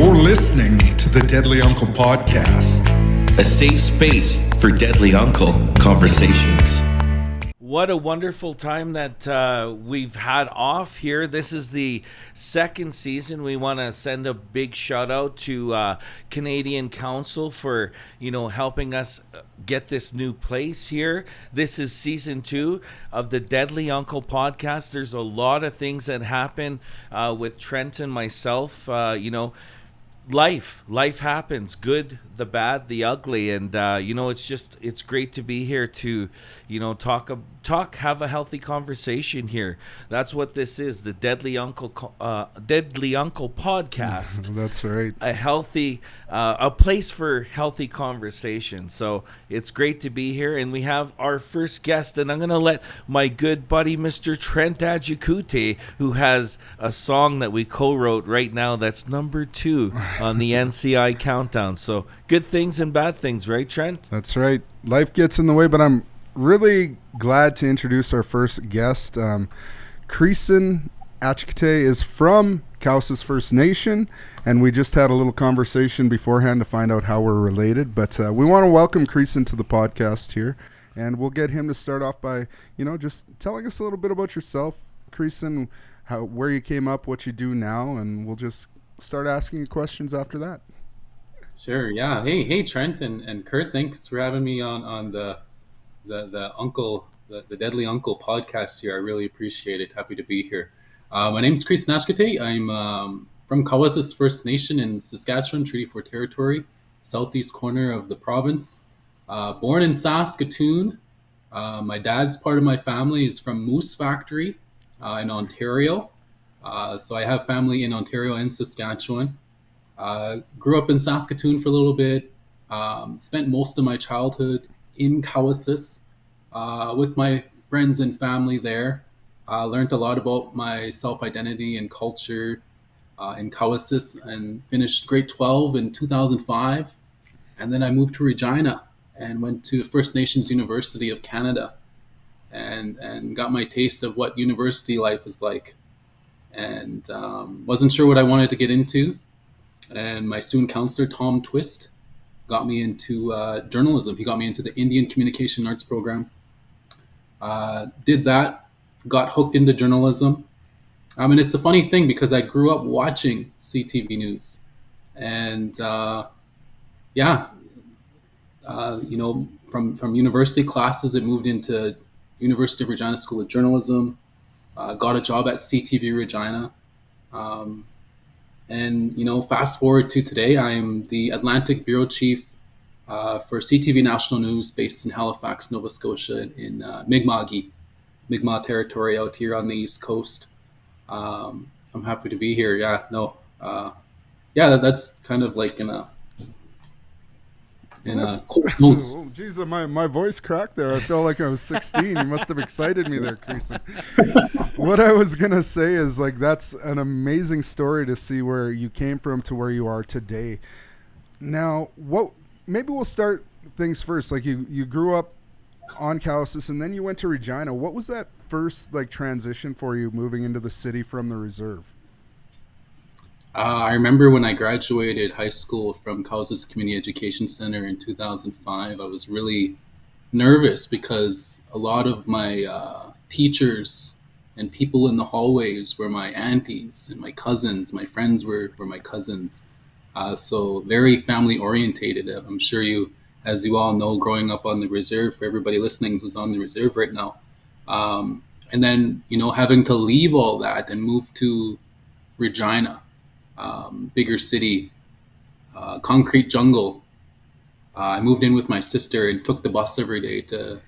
You're listening to the Deadly Uncle Podcast, a safe space for Deadly Uncle conversations. What a wonderful time that we've had off here. This is the second season. We want to send a big shout out to Canadian Council for, helping us get this new place here. This is season 2 of the Deadly Uncle podcast. There's a lot of things that happen with Trent and myself. Life happens, good, the bad, the ugly, and it's great to be here to have a healthy conversation here. That's what this is, the Deadly Uncle podcast. That's right. A place for healthy conversation. So it's great to be here, and we have our first guest, and I'm going to let my good buddy Mr. Trent Agecoutay, who has a song that we co-wrote right now that's number 2 on the NCI countdown. So good things and bad things, right, Trent? That's right. Life gets in the way, but I'm really glad to introduce our first guest. Creeson Agecoutay is from Cowessess First Nation, and we just had a little conversation beforehand to find out how we're related. But we want to welcome Creeson to the podcast here, and we'll get him to start off by, just telling us a little bit about yourself, Creeson, where you came up, what you do now, and we'll just start asking you questions after that. Sure. Yeah. Hey, Trent and Curt. Thanks for having me on the Deadly Uncle podcast here. I really appreciate it. Happy to be here. My name's Creeson Agecoutay. I'm from Cowessess First Nation in Saskatchewan, Treaty 4 Territory, southeast corner of the province. Born in Saskatoon. My dad's part of my family is from Moose Factory in Ontario. So I have family in Ontario and Saskatchewan. Grew up in Saskatoon for a little bit. Spent most of my childhood in Cowessess with my friends and family there. Learned a lot about my self-identity and culture in Cowessess, and finished grade 12 in 2005. And then I moved to Regina and went to First Nations University of Canada and got my taste of what university life is like. And wasn't sure what I wanted to get into. And my student counselor, Tom Twist, got me into journalism. He got me into the Indian Communication Arts program. Did that, got hooked into journalism. And it's a funny thing because I grew up watching CTV News. And from university classes, it moved into University of Regina School of Journalism. Got a job at CTV Regina. Fast forward to today, I'm the Atlantic Bureau Chief for CTV National News based in Halifax, Nova Scotia in Mi'kmaq territory out here on the East Coast. I'm happy to be here. That's kind of like in a cold notes. Oh, geez, my voice cracked there. I felt like I was 16. You must have excited me there, Creeson. What I was going to say is, that's an amazing story to see where you came from to where you are today. Now, maybe we'll start things first. You grew up on Cowessess, and then you went to Regina. What was that first, transition for you moving into the city from the reserve? I remember when I graduated high school from Cowessess Community Education Center in 2005, I was really nervous because a lot of my teachers and people in the hallways were my aunties and my cousins. My friends were my cousins. So very family orientated. I'm sure as you all know, growing up on the reserve, for everybody listening who's on the reserve right now. And then, having to leave all that and move to Regina. Bigger city, concrete jungle. I moved in with my sister and took the bus every day to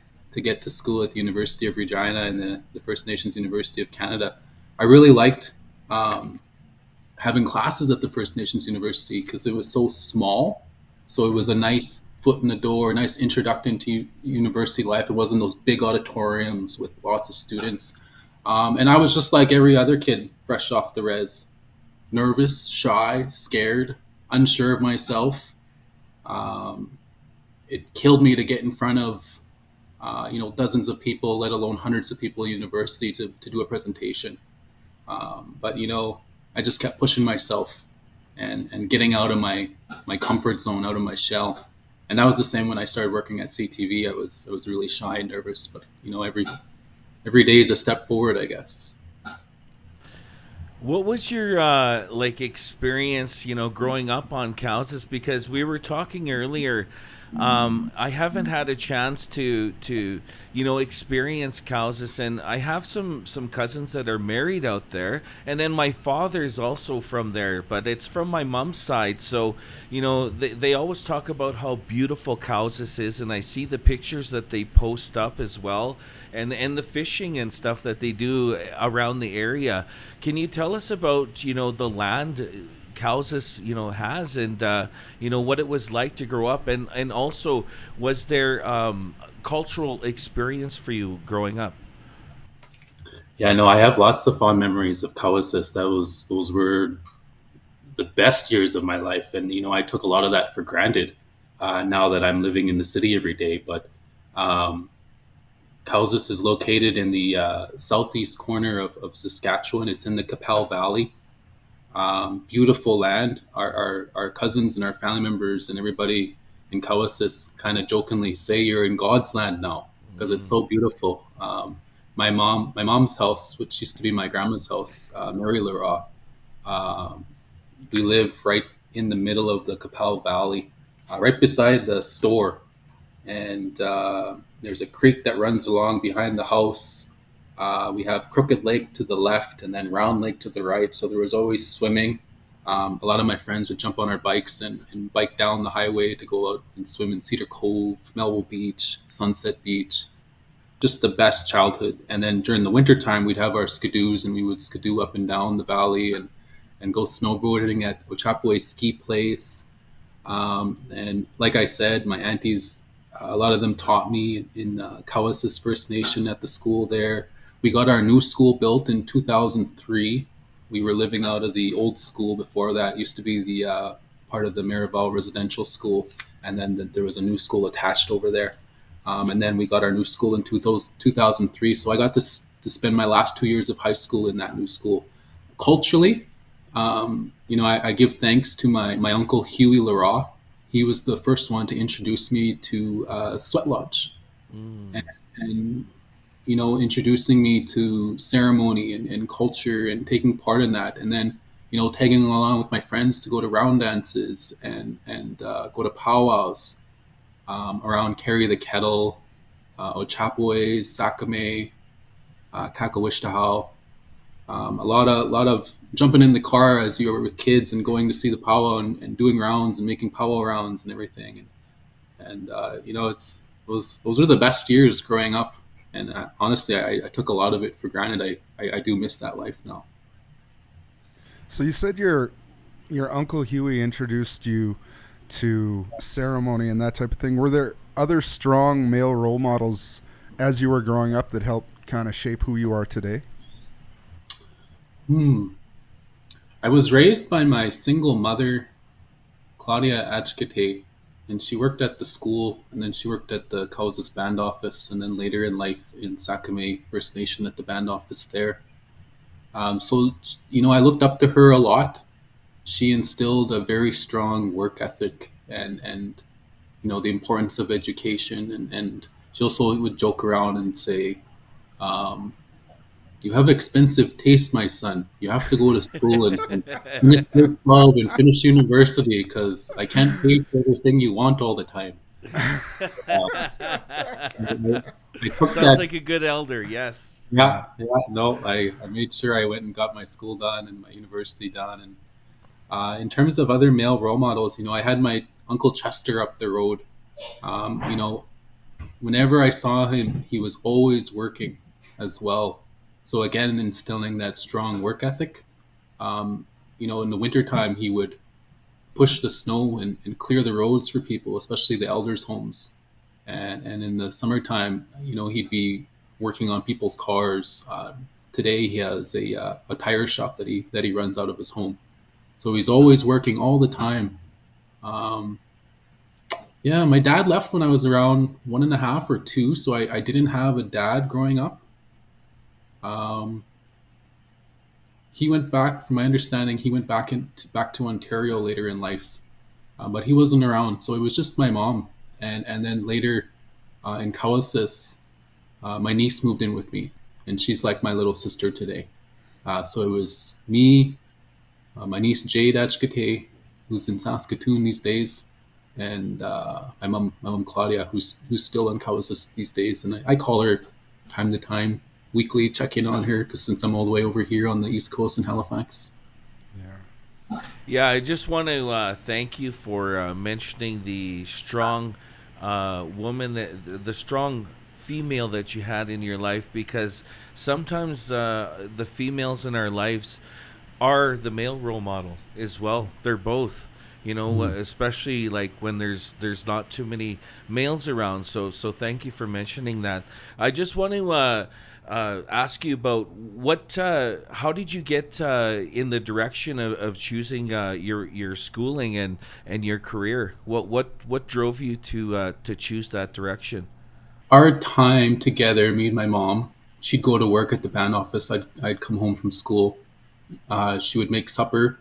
get to school at the University of Regina and the First Nations University of Canada. I really liked having classes at the First Nations University because it was so small. So it was a nice foot in the door, a nice introduction to university life. It wasn't those big auditoriums with lots of students. And I was just like every other kid fresh off the res. Nervous, shy, scared, unsure of myself. It killed me to get in front of, dozens of people, let alone hundreds of people at university to do a presentation. But I just kept pushing myself. and getting out of my comfort zone, out of my shell. And that was the same when I started working at CTV. I was really shy and nervous, but every day is a step forward, I guess. What was your experience, growing up on Cowessess? Because we were talking earlier, I haven't had a chance to experience Cowessess, and I have some cousins that are married out there, and then my father's also from there, but it's from my mom's side. So they always talk about how beautiful Cowessess is, and I see the pictures that they post up as well, and the fishing and stuff that they do around the area. Can you tell us about the land Cowessess has, and what it was like to grow up, and also, was there cultural experience for you growing up? Yeah, no, I have lots of fond memories of Cowessess. Those were the best years of my life, and I took a lot of that for granted now that I'm living in the city every day. But Cowessess is located in the southeast corner of Saskatchewan. It's in the Qu'Appelle Valley. Beautiful land. Our cousins and our family members and everybody in Cowessess kind of jokingly say you're in God's land now because it's so beautiful. My mom's house, which used to be my grandma's house, Mary Leroy, we live right in the middle of the Qu'Appelle Valley, right beside the store. And there's a creek that runs along behind the house. We have Crooked Lake to the left and then Round Lake to the right. So there was always swimming. A lot of my friends would jump on our bikes and bike down the highway to go out and swim in Cedar Cove, Melville Beach, Sunset Beach. Just the best childhood. And then during the winter time, we'd have our skidoos and we would skidoo up and down the valley and go snowboarding at Ochapowace Ski Place. And like I said, my aunties, a lot of them taught me in Cowessess First Nation at the school there. We got our new school built in 2003. We were living out of the old school before that. It used to be the part of the Marival Residential School. And then there was a new school attached over there. And then we got our new school in 2003. So I got to spend my last 2 years of high school in that new school. Culturally, I give thanks to my uncle Huey Leroy. He was the first one to introduce me to Sweat Lodge. And introducing me to ceremony and culture and taking part in that. And then, tagging along with my friends to go to round dances and go to powwows around Carry the Kettle, Ochapowace, Sakame, Kakawishtahow. A lot of jumping in the car as you were with kids and going to see the powwow and doing rounds and making powwow rounds and everything. And it's those are the best years growing up. And honestly, I took a lot of it for granted. I do miss that life now. So you said your Uncle Huey introduced you to ceremony and that type of thing. Were there other strong male role models as you were growing up that helped kind of shape who you are today? I was raised by my single mother, Claudia Agecoutay, and she worked at the school, and then she worked at the Cowessess band office, and then later in life in Sakame First Nation at the band office there. So I looked up to her a lot. She instilled a very strong work ethic and the importance of education. And she also would joke around and say, you have expensive taste, my son. You have to go to school and finish grade 12 and finish university because I can't pay for everything you want all the time. Sounds like a good elder, yes. Yeah. No, I made sure I went and got my school done and my university done. And in terms of other male role models, I had my Uncle Chester up the road. Whenever I saw him, he was always working as well. So again, instilling that strong work ethic. In the wintertime, he would push the snow and clear the roads for people, especially the elders' homes. And in the summertime, he'd be working on people's cars. Today, he has a tire shop that he runs out of his home. So he's always working all the time. My dad left when I was around 1.5 or 2, so I didn't have a dad growing up. he went back, from my understanding, he went back to Ontario later in life, but he wasn't around. So it was just my mom, and then later in Cowessess, my niece moved in with me, and she's like my little sister today. So it was me, my niece Jade Agecoutay, who's in Saskatoon these days, and my mom Claudia, who's still in Cowessess these days. And I call her time to time, weekly, check in on her, because since I'm all the way over here on the East Coast in Halifax. Yeah, I just want to thank you for mentioning the strong woman, the strong female that you had in your life, because sometimes the females in our lives are the male role model as well. They're both, especially like when there's not too many males around. So thank you for mentioning that. I just want to ask you about how did you get in the direction of choosing your schooling and your career? What drove you to choose that direction? Our time together, me and my mom, she'd go to work at the band office. I'd come home from school. She would make supper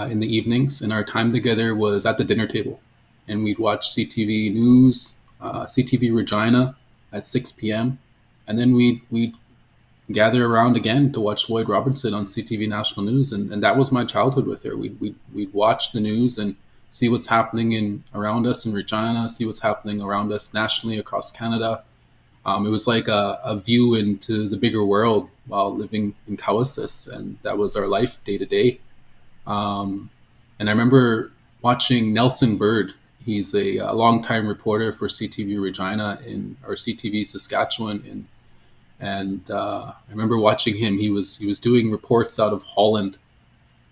in the evenings, and our time together was at the dinner table. And we'd watch CTV News, CTV Regina at 6 p.m. And then we'd gather around again to watch Lloyd Robertson on CTV National News. And that was my childhood with her. We'd watch the news and see what's happening around us in Regina, see what's happening around us nationally across Canada. It was like a view into the bigger world while living in Cowessess, and that was our life day to day. And I remember watching Nelson Bird. He's a longtime reporter for CTV Regina or CTV Saskatchewan, and I remember watching him. He was doing reports out of Holland,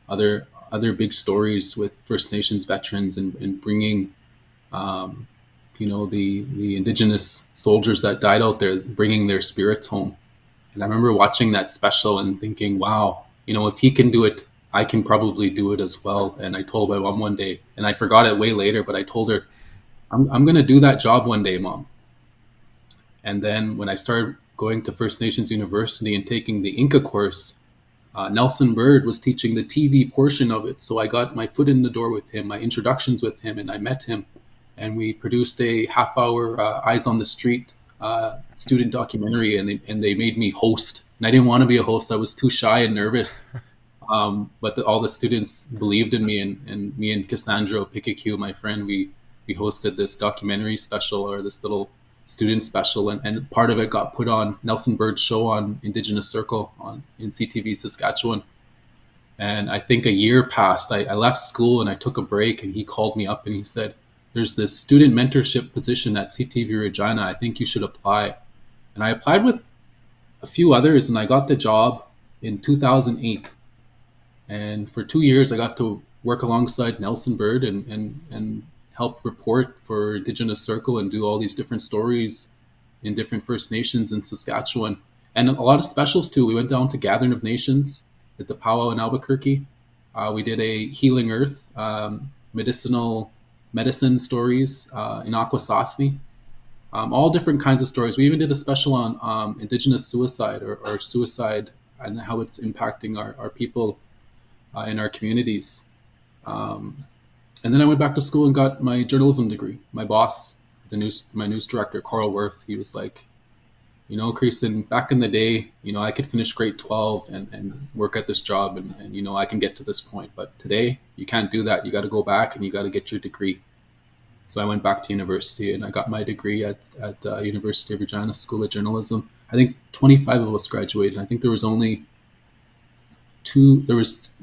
other big stories with First Nations veterans, and bringing the Indigenous soldiers that died out there, bringing their spirits home. And I remember watching that special and thinking, wow, if he can do it, I can probably do it as well. And I told my mom one day, and I forgot it way later, but I told her, I'm going to do that job one day, Mom. And then when I started going to First Nations University and taking the Inca course, Nelson Bird was teaching the TV portion of it. So I got my foot in the door with him, my introductions with him, and I met him. And we produced a half-hour Eyes on the Street student documentary, and they made me host. And I didn't want to be a host. I was too shy and nervous. But all the students believed in me, and me and Cassandra Pikiq, my friend, we hosted this documentary special, or this little student special, and part of it got put on Nelson Bird's show on Indigenous Circle in CTV Saskatchewan. And I think a year passed. I left school and I took a break, and he called me up and he said, there's this student mentorship position at CTV Regina. I think you should apply. And I applied with a few others, and I got the job in 2008. And for 2 years, I got to work alongside Nelson Bird and help report for Indigenous Circle and do all these different stories in different First Nations in Saskatchewan. And a lot of specials too. We went down to Gathering of Nations at the powwow in Albuquerque. We did a Healing Earth, medicine stories in Akwesasne. All different kinds of stories. We even did a special on Indigenous suicide or suicide and how it's impacting our people in our communities. And then I went back to school and got my journalism degree. My boss, my news director, Carl Worth, he was like, Creeson, back in the day, I could finish grade 12 and work at this job and I can get to this point. But today, you can't do that. You got to go back and you got to get your degree. So I went back to university and I got my degree at University of Regina School of Journalism. I think 25 of us graduated. I think there was only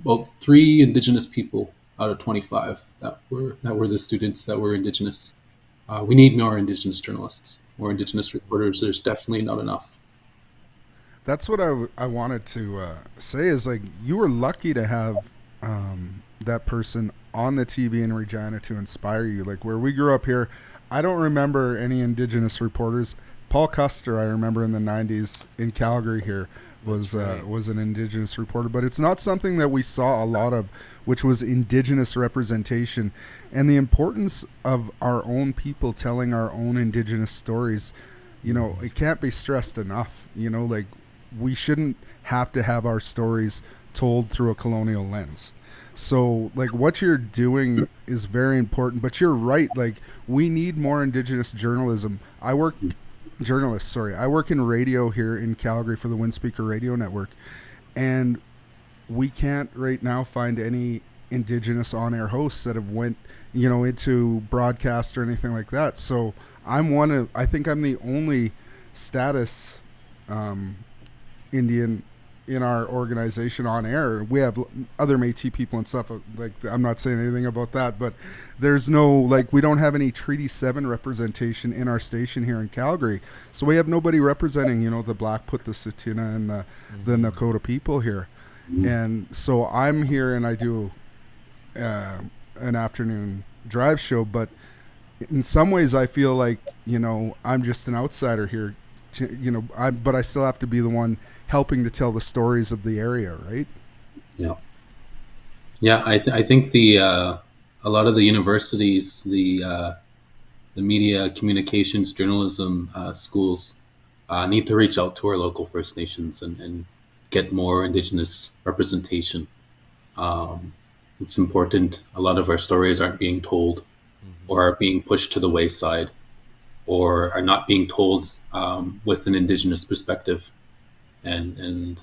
about 3 Indigenous people out of 25 that were the students that were Indigenous. We need more Indigenous journalists, more Indigenous reporters. There's definitely not enough. That's what I wanted to say is, like, you were lucky to have that person on the TV in Regina to inspire you. Like, where we grew up here, I don't remember any Indigenous reporters. Paul Custer, I remember in the 90s in Calgary here, was an Indigenous reporter, but it's not something that we saw a lot of, which was Indigenous representation and the importance of our own people telling our own Indigenous stories. It can't be stressed enough. Like, we shouldn't have to have our stories told through a colonial lens. So like what you're doing is very important, but you're right. Like we need more Indigenous journalism. I work in radio here in Calgary for the Windspeaker Radio Network, and we can't right now find any Indigenous on-air hosts that have went, into broadcast or anything like that. So I think I'm the only status Indian in our organization on air. We have other Métis people and stuff. Like I'm not saying anything about that, but there's no we don't have any Treaty 7 representation in our station here in Calgary. So we have nobody representing the Blackfoot, the Tsuut'ina, and the Nakota people here. And so I'm here and I do an afternoon drive show, but in some ways I feel like I'm just an outsider here. But I still have to be the one helping to tell the stories of the area, right? Yeah. I think a lot of the universities, the media, communications, journalism schools need to reach out to our local First Nations and get more Indigenous representation. It's important. A lot of our stories aren't being told, or are being pushed to the wayside, or are not being told with an Indigenous perspective. And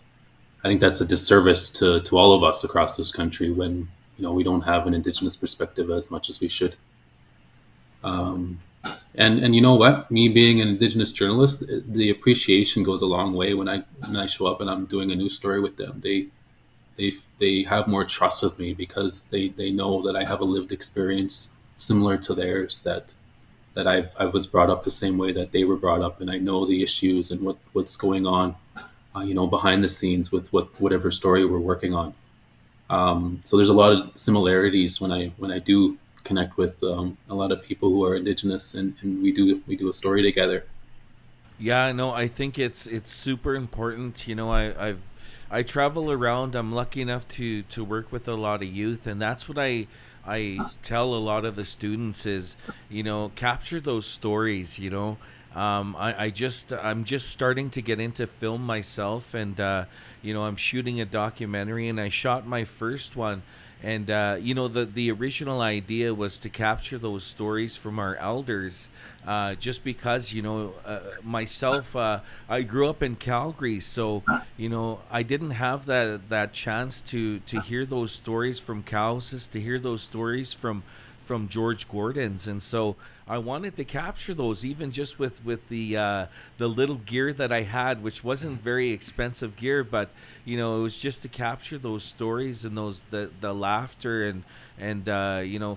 I think that's a disservice to all of us across this country when we don't have an Indigenous perspective as much as we should. And you know what? Me being an Indigenous journalist, the appreciation goes a long way when I show up and I'm doing a news story with them. They have more trust with me because they know that I have a lived experience similar to theirs, that I was brought up the same way that they were brought up, and I know the issues and what's going on, behind the scenes with whatever story we're working on. So there's a lot of similarities when I do connect with a lot of people who are Indigenous, and we do a story together. Yeah, no, I think it's super important. I travel around. I'm lucky enough to work with a lot of youth, and that's what I tell a lot of the students is, capture those stories. I'm just starting to get into film myself, and I'm shooting a documentary, and I shot my first one. And the original idea was to capture those stories from our elders, just because myself, I grew up in Calgary, so I didn't have that chance to hear those stories from Cowessess, to hear those stories from George Gordon's, and so I wanted to capture those, even just with the little gear that I had, which wasn't very expensive gear, but it was just to capture those stories and the laughter and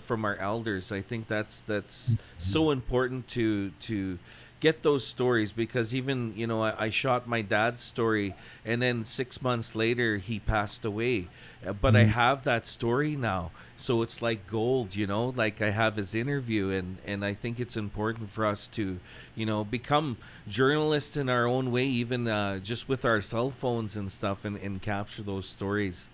from our elders. I think that's so important to get those stories, because even I shot my dad's story, and then 6 months later he passed away, but I have that story now, so it's like gold. Like I have his interview, and I think it's important for us to become journalists in our own way, even just with our cell phones and stuff, and capture those stories.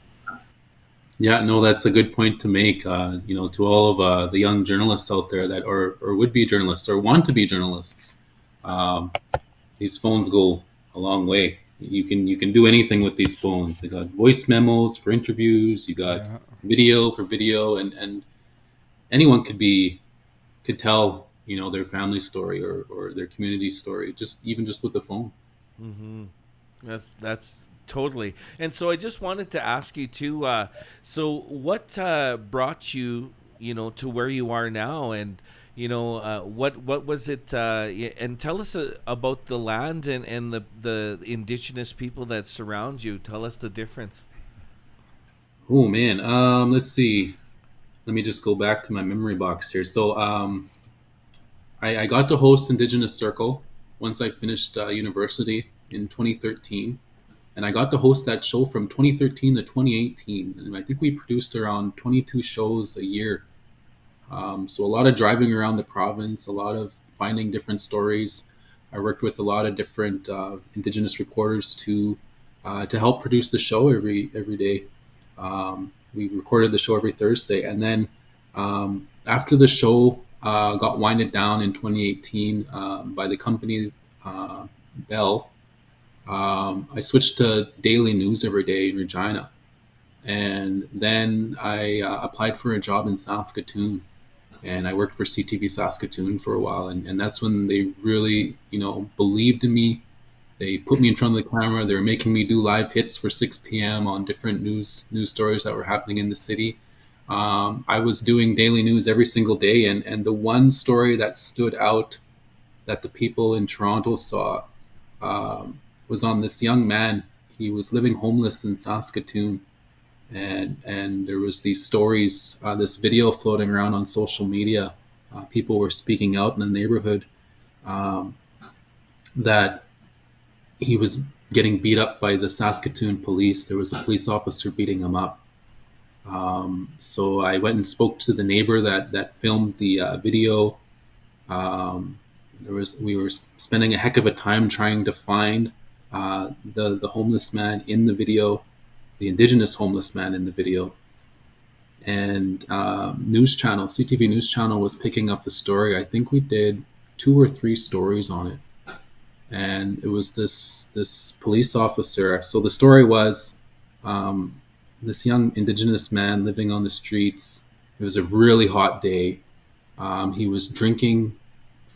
Yeah, no, that's a good point to make. To all of the young journalists out there that or would be journalists or want to be journalists, these phones go a long way. You can do anything with these phones. You got voice memos for interviews. You got video for video, and anyone could tell their family story or their community story just with the phone. Mm-hmm. That's totally. And so I just wanted to ask you too. So what brought you to where you are now, and what was it? And tell us about the land and the Indigenous people that surround you. Tell us the difference. Oh man, let's see. Let me just go back to my memory box here. So I got to host Indigenous Circle once I finished university in 2013. And I got to host that show from 2013 to 2018. And I think we produced around 22 shows a year. So a lot of driving around the province, a lot of finding different stories. I worked with a lot of different Indigenous reporters to help produce the show every day. We recorded the show every Thursday. And then after the show got winded down in 2018 by the company Bell, I switched to daily news every day in Regina. And then I applied for a job in Saskatoon, and I worked for CTV Saskatoon for a while. And that's when they really, believed in me. They put me in front of the camera. They were making me do live hits for 6 p.m. on different news stories that were happening in the city. I was doing daily news every single day, and the one story that stood out that the people in Toronto saw was on this young man. He was living homeless in Saskatoon, and there was these stories, this video floating around on social media. People were speaking out in the neighborhood that he was getting beat up by the Saskatoon police. There was a police officer beating him up. So I went and spoke to the neighbor that filmed the video. We were spending a heck of a time trying to find the homeless man in the video, the Indigenous homeless man in the video. And news channel, CTV News Channel was picking up the story. I think we did 2 or 3 stories on it. And it was this police officer. So the story was this young Indigenous man living on the streets. It was a really hot day. He was drinking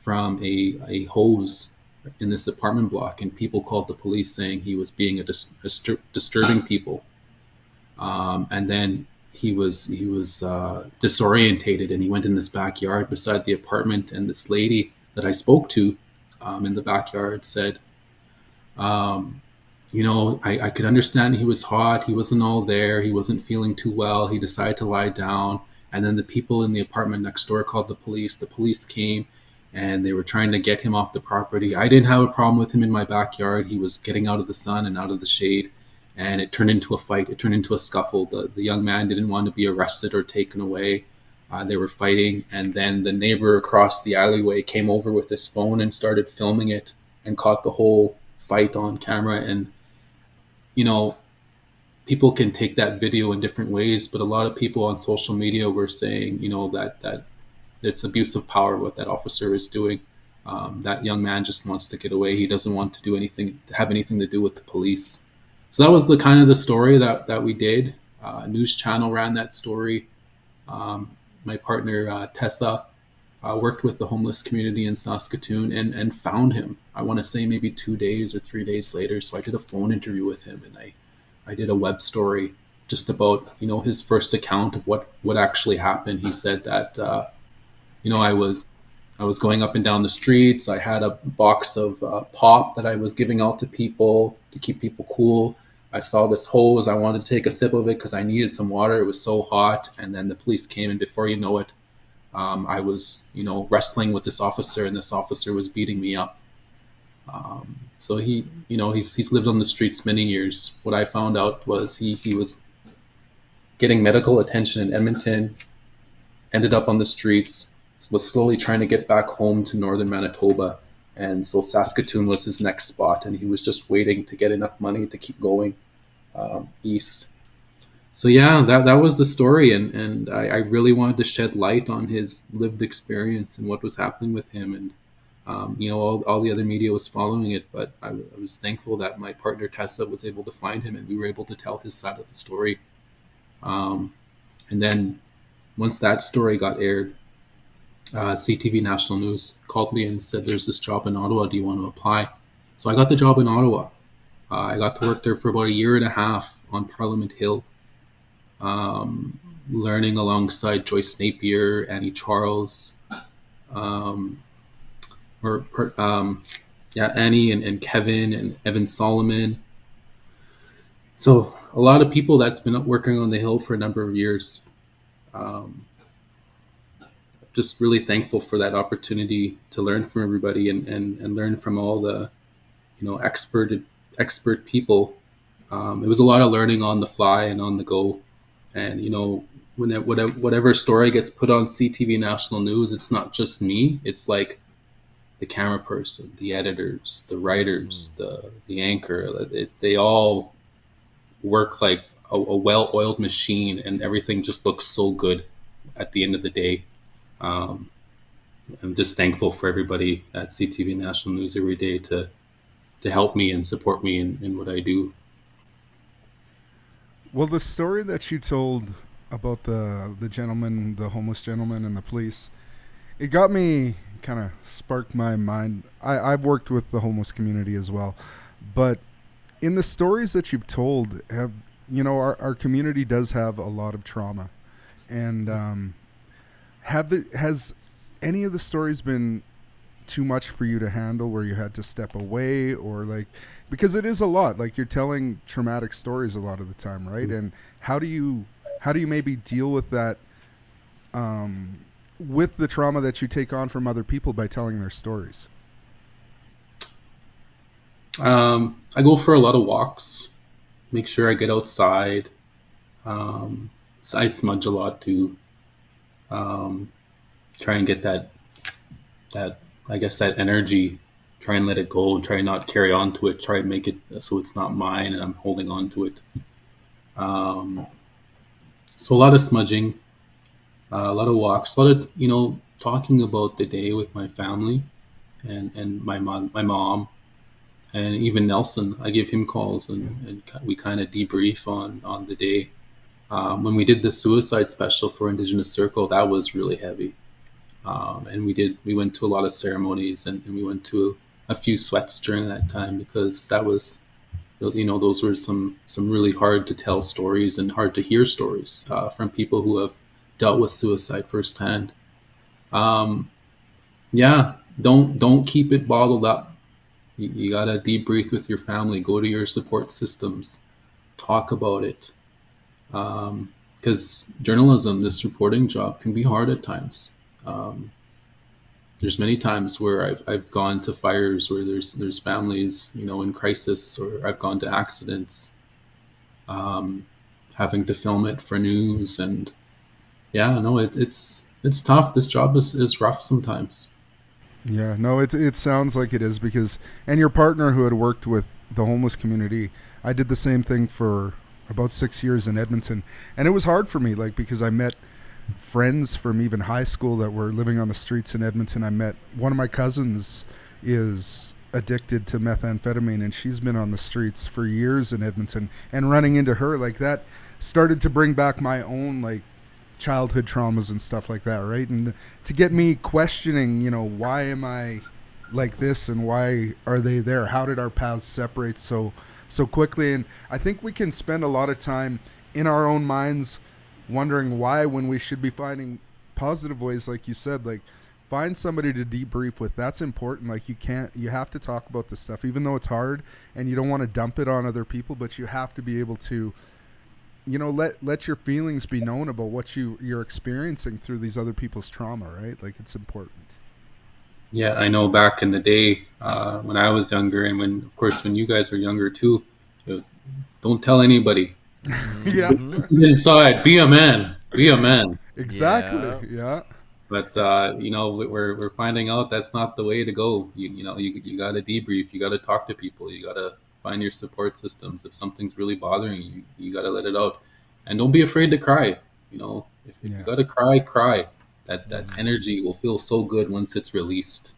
from a hose in this apartment block, and people called the police saying he was being disturbing people. And then he was disorientated, and he went in this backyard beside the apartment, and this lady that I spoke to in the backyard said, I could understand he was hot. He wasn't all there. He wasn't feeling too well. He decided to lie down. And then the people in the apartment next door called the police. The police came, and they were trying to get him off the property. I didn't have a problem with him in my backyard. He was getting out of the sun and out of the shade. And it turned into a fight. It turned into a scuffle. The young man didn't want to be arrested or taken away. They were fighting, and then the neighbor across the alleyway came over with his phone and started filming it and caught the whole fight on camera. And, people can take that video in different ways, but a lot of people on social media were saying, that it's abuse of power what that officer is doing. That young man just wants to get away. He doesn't want to have anything to do with the police. So that was the kind of the story that we did. News Channel ran that story. My partner, Tessa, worked with the homeless community in Saskatoon and found him. I want to say maybe 2 days or 3 days later. So I did a phone interview with him, and I did a web story just about, his first account of what actually happened. He said that, I was going up and down the streets. I had a box of pop that I was giving out to people to keep people cool. I saw this hose. I wanted to take a sip of it because I needed some water. It was so hot. And then the police came, and before you know it, I was, wrestling with this officer, and this officer was beating me up. So he's lived on the streets many years. What I found out was he was getting medical attention in Edmonton, ended up on the streets, was slowly trying to get back home to northern Manitoba. And so Saskatoon was his next spot, and he was just waiting to get enough money to keep going east. So yeah, that was the story, and I really wanted to shed light on his lived experience and what was happening with him. And all the other media was following it, but I was thankful that my partner Tessa was able to find him, and we were able to tell his side of the story. And then once that story got aired, CTV National News called me and said, "There's this job in Ottawa. Do you want to apply?" So I got the job in Ottawa. I got to work there for about a year and a half on Parliament Hill, learning alongside Joyce Napier, Annie Charles, Annie and Kevin and Evan Solomon. So a lot of people that's been working on the Hill for a number of years. Just really thankful for that opportunity to learn from everybody and learn from all the, expert people. It was a lot of learning on the fly and on the go. And, whatever story gets put on CTV National News, it's not just me. It's like the camera person, the editors, the writers, the anchor. They all work like a well-oiled machine, and everything just looks so good at the end of the day. I'm just thankful for everybody at CTV National News every day to help me and support me in what I do. Well, the story that you told about the gentleman, the homeless gentleman, and the police, it got me, kind of sparked my mind. I've worked with the homeless community as well, but in the stories that you've told, our community does have a lot of trauma, and has any of the stories been too much for you to handle, where you had to step away, or like, because it is a lot, like you're telling traumatic stories a lot of the time, right? And how do you maybe deal with that, with the trauma that you take on from other people by telling their stories? I go for a lot of walks, make sure I get outside. I smudge a lot too. Try and get that I guess that energy, try and let it go, try and not carry on to it, try and make it so it's not mine and I'm holding on to it. So a lot of smudging, a lot of walks, a lot of, talking about the day with my family and my mom, and even Nelson. I give him calls and we kind of debrief on the day. When we did the suicide special for Indigenous Circle, that was really heavy. And we went to a lot of ceremonies, and we went to a few sweats during that time, because that was, those were some really hard to tell stories and hard to hear stories from people who have dealt with suicide firsthand. Don't keep it bottled up. You gotta debrief with your family, go to your support systems, talk about it. Because journalism, this reporting job, can be hard at times. There's many times where I've gone to fires where there's families, in crisis, or I've gone to accidents, having to film it for news, and it's tough. This job is rough sometimes. Yeah, no, it sounds like it is, because, and your partner who had worked with the homeless community, I did the same thing for about 6 years in Edmonton, and it was hard for me, like, because I met friends from even high school that were living on the streets in Edmonton. I met one of my cousins is addicted to methamphetamine, and she's been on the streets for years in Edmonton, and running into her like that started to bring back my own, like, childhood traumas and stuff like that, right? And to get me questioning, why am I like this, and why are they there? How did our paths separate so quickly? And I think we can spend a lot of time in our own minds wondering why, when we should be finding positive ways, like you said, like find somebody to debrief with. That's important. Like you have to talk about this stuff, even though it's hard and you don't want to dump it on other people, but you have to be able to, let your feelings be known about what you're experiencing through these other people's trauma, right? Like, it's important. Yeah, I know back in the day, when I was younger, and when you guys were younger too, don't tell anybody. Yeah. Inside, be a man. Exactly. Yeah. But we're finding out that's not the way to go. You got to debrief. You got to talk to people. You got to find your support systems. If something's really bothering you, you got to let it out, and don't be afraid to cry. If you got to cry. That energy will feel so good once it's released.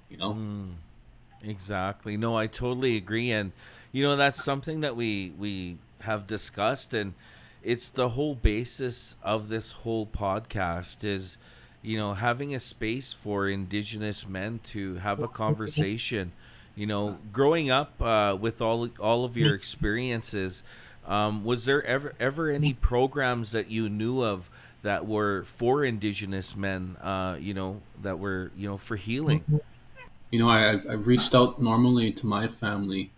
Exactly. No, I totally agree, and that's something that we have discussed, and it's the whole basis of this whole podcast is having a space for Indigenous men to have a conversation. Growing up with all of your experiences, was there ever any programs that you knew of that were for Indigenous men, that were for healing? I've reached out normally to my family.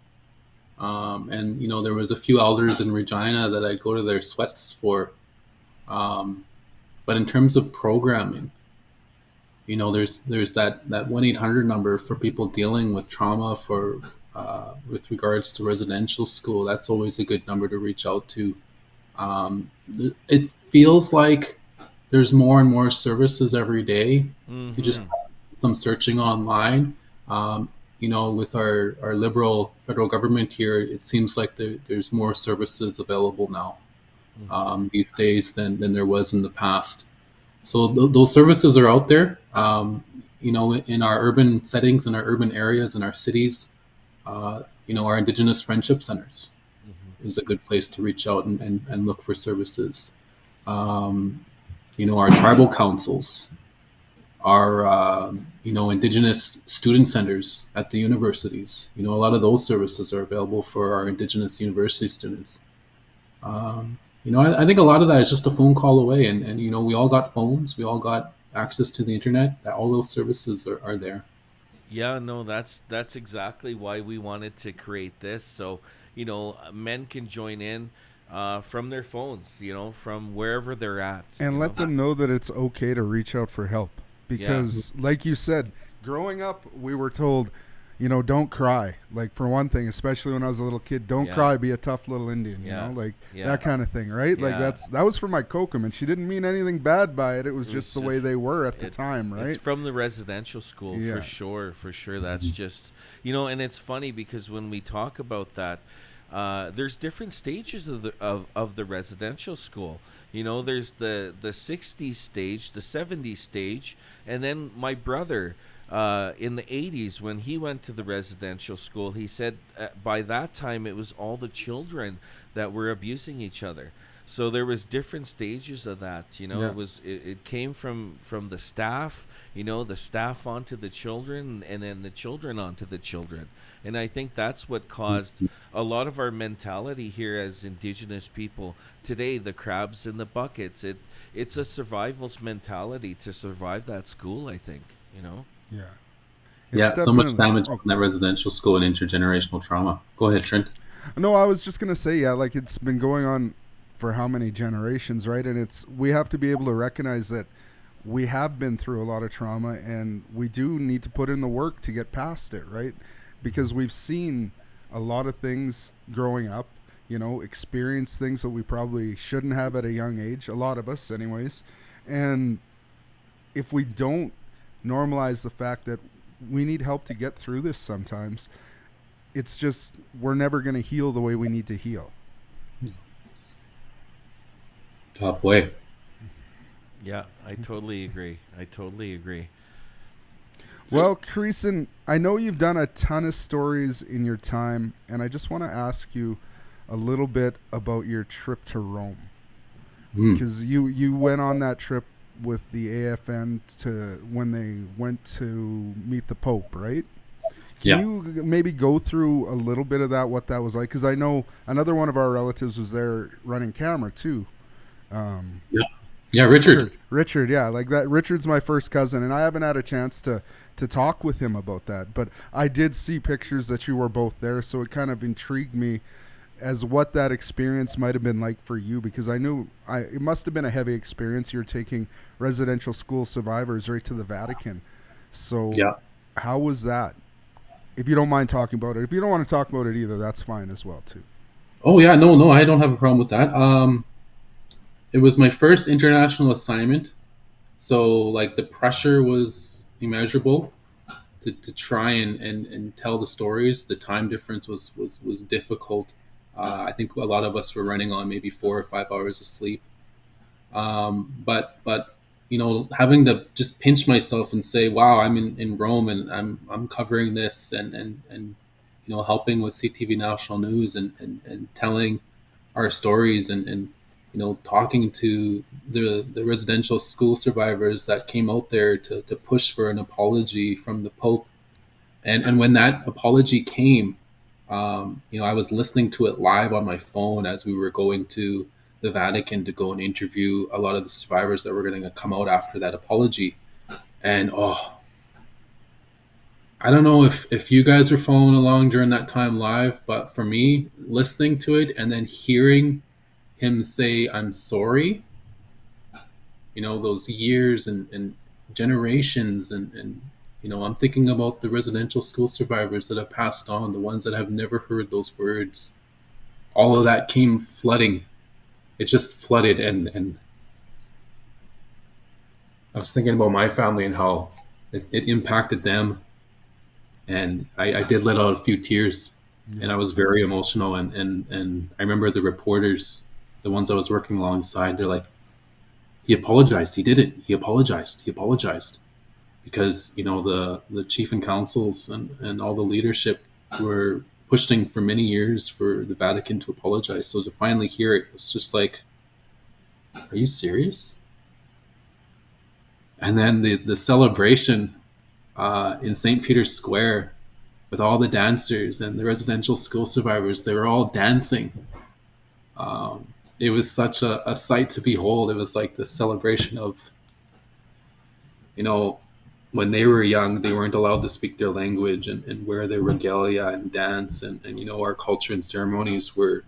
And there was a few elders in Regina that I'd go to their sweats for. But in terms of programming, there's that 1-800 number for people dealing with trauma with regards to residential school. That's always a good number to reach out to. It feels like there's more and more services every day. You just some searching online. With our liberal federal government here, it seems like there's more services available now these days than there was in the past. So those services are out there, in our urban settings, in our urban areas, in our cities, our Indigenous friendship centers. is a good place to reach out and look for services. Our tribal councils, our Indigenous student centers at the universities. A lot of those services are available for our Indigenous university students. I think a lot of that is just a phone call away, and we all got phones, we all got access to the internet. All those services are there. Yeah, no, that's exactly why we wanted to create this. So, men can join in from their phones, from wherever they're at. And let them know that it's okay to reach out for help. Because, like you said, growing up, we were told, don't cry. Like, for one thing, especially when I was a little kid, don't cry, be a tough little Indian, that kind of thing, right? Like, that was for my kokum, and she didn't mean anything bad by it. It was just the way they were at the time, right? It's from the residential school, for sure. That's just, and it's funny because when we talk about that, there's different stages of the residential school. There's the 60s stage, the 70s stage, and then my brother in the 80s, when he went to the residential school, he said by that time it was all the children that were abusing each other. So there was different stages of that. It came from the staff, the staff onto the children, and then the children onto the children. And I think that's what caused a lot of our mentality here as Indigenous people today, the crabs in the buckets. It's a survival's mentality to survive that school, I think, Yeah. It's so much damage in that residential school and intergenerational trauma. Go ahead, Trent. No, I was just going to say, like it's been going on for how many generations, right? And we have to be able to recognize that we have been through a lot of trauma, and we do need to put in the work to get past it, right? Because we've seen a lot of things growing up, experience things that we probably shouldn't have at a young age, a lot of us anyways. And if we don't normalize the fact that we need help to get through this sometimes, it's just, we're never going to heal the way we need to heal. Top way. Yeah, I totally agree. Well, Creeson, I know you've done a ton of stories in your time, and I just want to ask you a little bit about your trip to Rome. Because you went on that trip with the AFN when they went to meet the Pope, right? Can you maybe go through a little bit of that, what that was like? Because I know another one of our relatives was there running camera too. Richard, yeah, like that. Richard's my first cousin, and I haven't had a chance to talk with him about that, but I did see pictures that you were both there, so it kind of intrigued me as what that experience might have been like for you, because I knew it must have been a heavy experience. You're taking residential school survivors right to the Vatican. So how was that? If you don't mind talking about it. If you don't want to talk about it either, that's fine as well too. Oh yeah, no, I don't have a problem with that. It was my first international assignment, so like the pressure was immeasurable to try and tell the stories. The time difference was difficult. I think a lot of us were running on maybe 4 or 5 hours of sleep. But having to just pinch myself and say, wow, I'm in Rome and I'm covering this and helping with CTV National News and telling our stories and talking to the residential school survivors that came out there to push for an apology from the Pope. And when that apology came, I was listening to it live on my phone as we were going to the Vatican to go and interview a lot of the survivors that were going to come out after that apology. And I don't know if you guys were following along during that time live, but for me, listening to it and then hearing him say, I'm sorry, those years and generations and I'm thinking about the residential school survivors that have passed on, the ones that have never heard those words. All of that came flooding. It just flooded, and I was thinking about my family and how it impacted them. And I did let out a few tears, and I was very emotional. And I remember the reporters, the ones I was working alongside, they're like, he apologized. He did it. He apologized. Because, the chief and councils and all the leadership were pushing for many years for the Vatican to apologize. So to finally hear it was just like, are you serious? And then the celebration in St. Peter's Square with all the dancers and the residential school survivors, they were all dancing. It was such a sight to behold. It was like the celebration of, you know, when they were young, they weren't allowed to speak their language and wear their regalia and dance. And you know, our culture and ceremonies were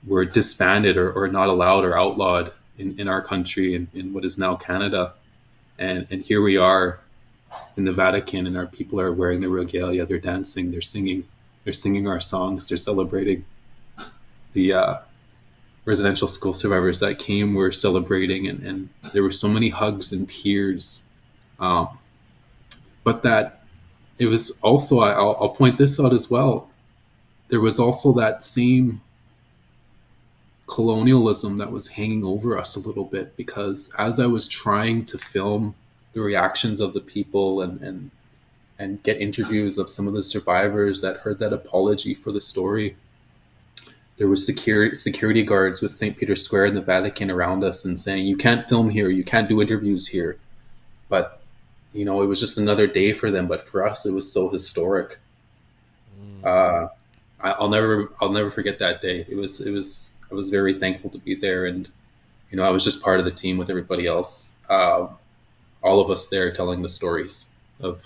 were disbanded or not allowed or outlawed in our country, in what is now Canada. And here we are in the Vatican, and our people are wearing their regalia, they're dancing, they're singing our songs, they're celebrating. The residential school survivors that came were celebrating, and there were so many hugs and tears. But that it was also, I'll point this out as well, there was also that same colonialism that was hanging over us a little bit, because as I was trying to film the reactions of the people and get interviews of some of the survivors that heard that apology for the story, there was security guards with St. Peter's Square and the Vatican around us and saying, you can't film here, you can't do interviews here. But, you know, it was just another day for them. But for us, it was so historic. I'll never forget that day. I was very thankful to be there. And, you know, I was just part of the team with everybody else. All of us there telling the stories of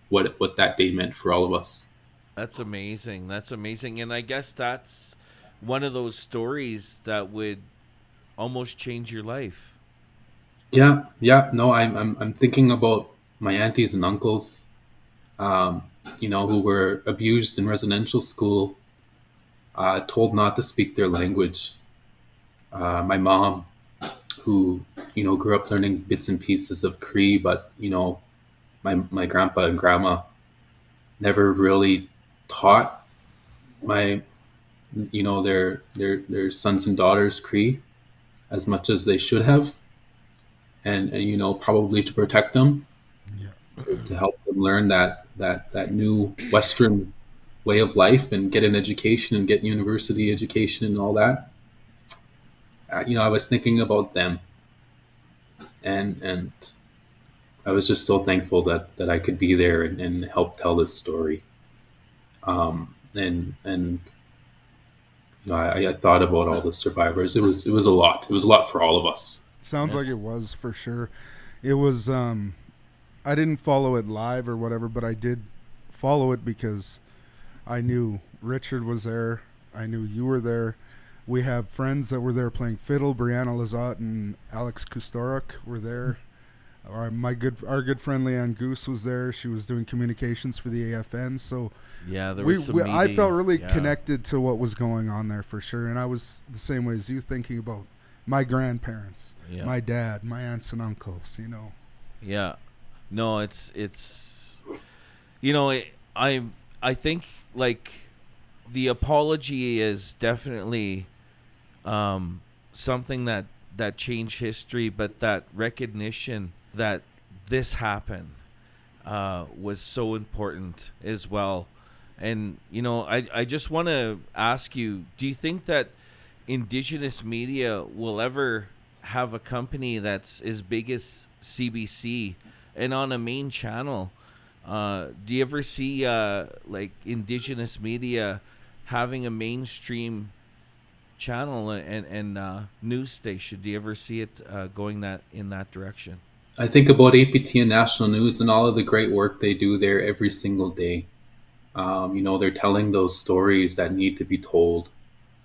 what that day meant for all of us. That's amazing. That's amazing. And I guess that's one of those stories that would almost change your life. Yeah. No, I'm thinking about my aunties and uncles, you know, who were abused in residential school, told not to speak their language. My mom, who, you know, grew up learning bits and pieces of Cree, but, you know, my grandpa and grandma never really taught my, you know, their sons and daughters Cree as much as they should have, and you know, probably to protect them, to help them learn that new Western way of life and get an education and get university education and all that. You know, I was thinking about them, and I was just so thankful that I could be there and help tell this story. And you know, I thought about all the survivors. It was a lot. It was a lot for all of us. Sounds like it was, for sure. It was, I didn't follow it live or whatever, but I did follow it because I knew Richard was there. I knew you were there. We have friends that were there playing fiddle. Brianna Lazat and Alex Kustorok were there. Our good friend Leanne Goose was there. She was doing communications for the AFN. So yeah, there was some I felt really connected to what was going on there, for sure. And I was the same way as you, thinking about my grandparents, my dad, my aunts and uncles, you know. Yeah. No, it's you know, I think, like, the apology is definitely something that changed history, but that recognition that this happened was so important as well. And, you know, I just want to ask you, do you think that Indigenous media will ever have a company that's as big as CBC and on a main channel? Do you ever see like Indigenous media having a mainstream channel and news station? Do you ever see it going in that direction? I think about APTN National News and all of the great work they do there every single day. You know, they're telling those stories that need to be told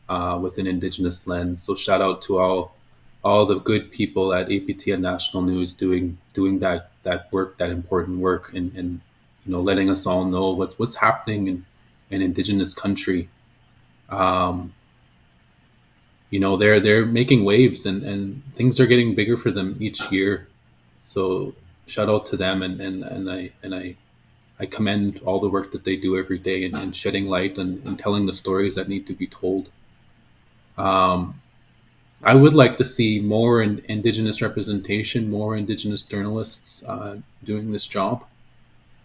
with an Indigenous lens. So shout out to all the good people at APTN National News doing that work, that important work, and you know, letting us all know what's happening in Indigenous country. You know, they're making waves, and things are getting bigger for them each year. So shout out to them, and I commend all the work that they do every day and shedding light and telling the stories that need to be told. I would like to see more Indigenous representation, more Indigenous journalists doing this job.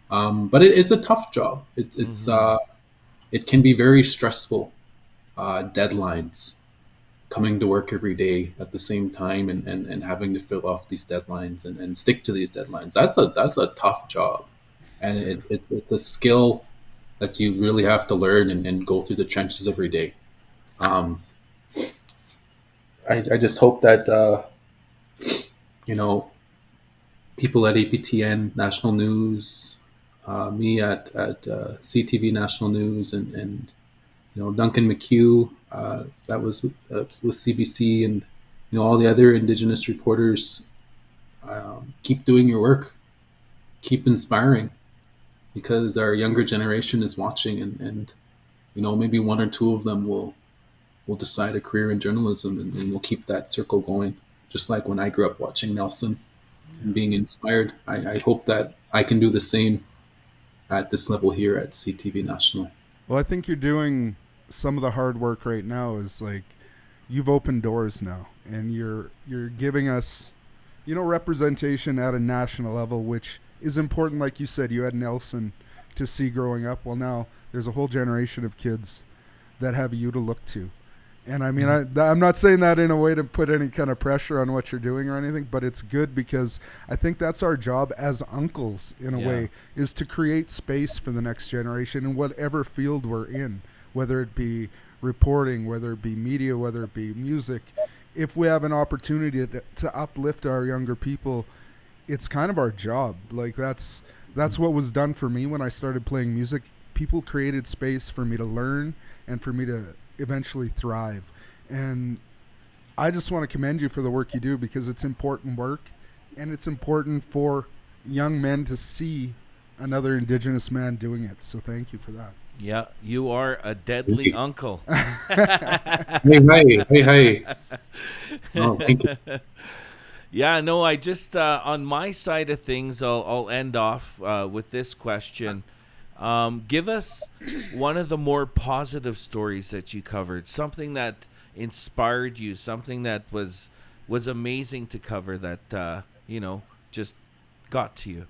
But it's a tough job. It can be very stressful. Deadlines, coming to work every day at the same time, and having to fill off these deadlines and stick to these deadlines. That's a tough job, and it's a skill that you really have to learn and go through the trenches every day. Um, I just hope that you know people at APTN National News, me at CTV National News, and Duncan McHugh, that was with CBC, and all the other Indigenous reporters. Keep doing your work, keep inspiring, because our younger generation is watching, and maybe one or two of them will decide a career in journalism, and we'll keep that circle going. Just like when I grew up watching Nelson and being inspired, I hope that I can do the same at this level here at CTV National. Well, I think you're doing some of the hard work right now. Is like you've opened doors now, and you're giving us, representation at a national level, which is important. Like you said, you had Nelson to see growing up. Well, now there's a whole generation of kids that have you to look to. And I mean, I'm not saying that in a way to put any kind of pressure on what you're doing or anything, but it's good because I think that's our job as uncles in a way, is to create space for the next generation in whatever field we're in, whether it be reporting, whether it be media, whether it be music. If we have an opportunity to uplift our younger people, it's kind of our job. Like that's what was done for me when I started playing music. People created space for me to learn and for me to eventually thrive. And I just want to commend you for the work you do, because it's important work, and it's important for young men to see another Indigenous man doing it. So thank you for that. Yeah, you are a deadly uncle. Hey. Oh, thank you. Yeah, no, I just, on my side of things, I'll end off with this question. Give us one of the more positive stories that you covered, something that inspired you, something that was amazing to cover, that, just got to you.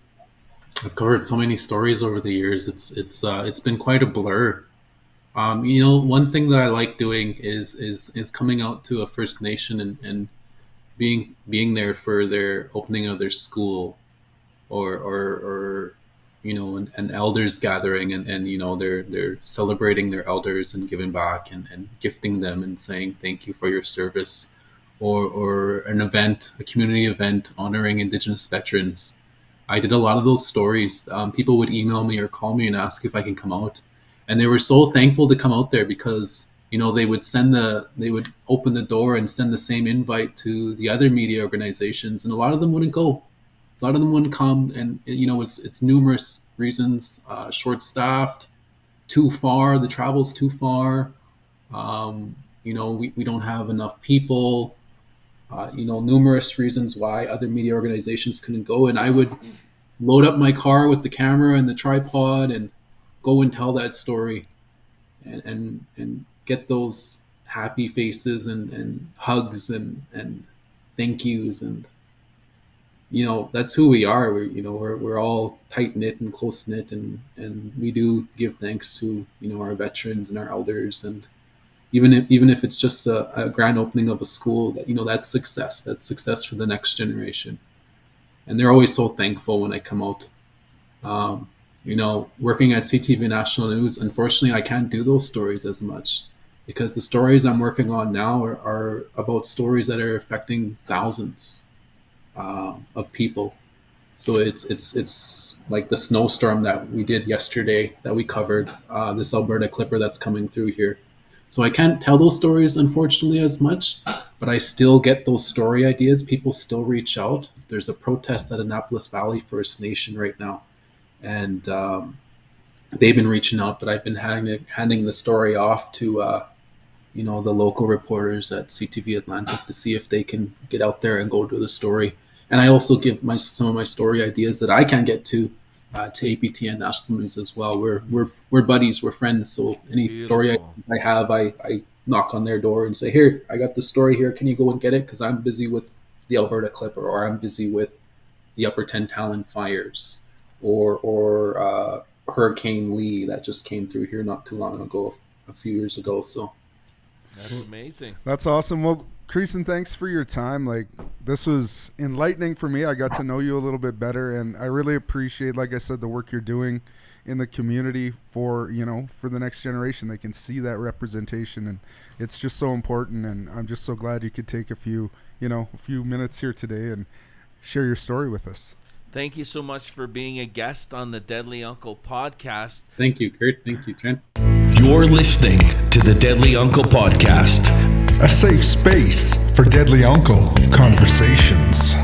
I've covered so many stories over the years. It's been quite a blur. One thing that I like doing is coming out to a First Nation and being there for their opening of their school, or an elders gathering, and they're celebrating their elders and giving back and gifting them and saying thank you for your service, or a community event honoring Indigenous veterans. I did a lot of those stories. People would email me or call me and ask if I can come out, and they were so thankful to come out there, because they would open the door and send the same invite to the other media organizations, and a lot of them wouldn't go. A lot of them wouldn't come, and it's numerous reasons: short-staffed, too far, the travel's too far. We don't have enough people. Numerous reasons why other media organizations couldn't go, and I would load up my car with the camera and the tripod and go and tell that story, and get those happy faces and hugs and thank yous, and that's who we are. We're all tight knit and close knit, and we do give thanks to our veterans and our elders, and even if it's just a grand opening of a school, that's success for the next generation, and they're always so thankful when I come out. Working at CTV National News, unfortunately, I can't do those stories as much, because the stories I'm working on now are about stories that are affecting thousands of people. So it's like the snowstorm that we did yesterday, that we covered, this Alberta clipper that's coming through here. So I can't tell those stories, unfortunately, as much, but I still get those story ideas. People still reach out. There's a protest at Annapolis Valley First Nation right now, and they've been reaching out, but I've been handing the story off to the local reporters at CTV Atlantic to see if they can get out there and go do the story. And I also give some of my story ideas that I can get to APTN National News as well. We're buddies, we're friends. So any Beautiful. Story ideas I have, I knock on their door and say, here, I got the story here. Can you go and get it? Because I'm busy with the Alberta Clipper, or I'm busy with the Upper 10 Talon fires, or Hurricane Lee that just came through here not too long ago, a few years ago. So That's amazing. That's awesome. Well, Creeson, thanks for your time. Like, this was enlightening for me. I got to know you a little bit better, and I really appreciate, like I said, the work you're doing in the community for the next generation. They can see that representation, and it's just so important. And I'm just so glad you could take a few minutes here today and share your story with us. Thank you so much for being a guest on the Deadly Uncle podcast. thank you, Curt. Thank you, Trent. You're listening to the Deadly Uncle Podcast. A safe space for Deadly Uncle conversations.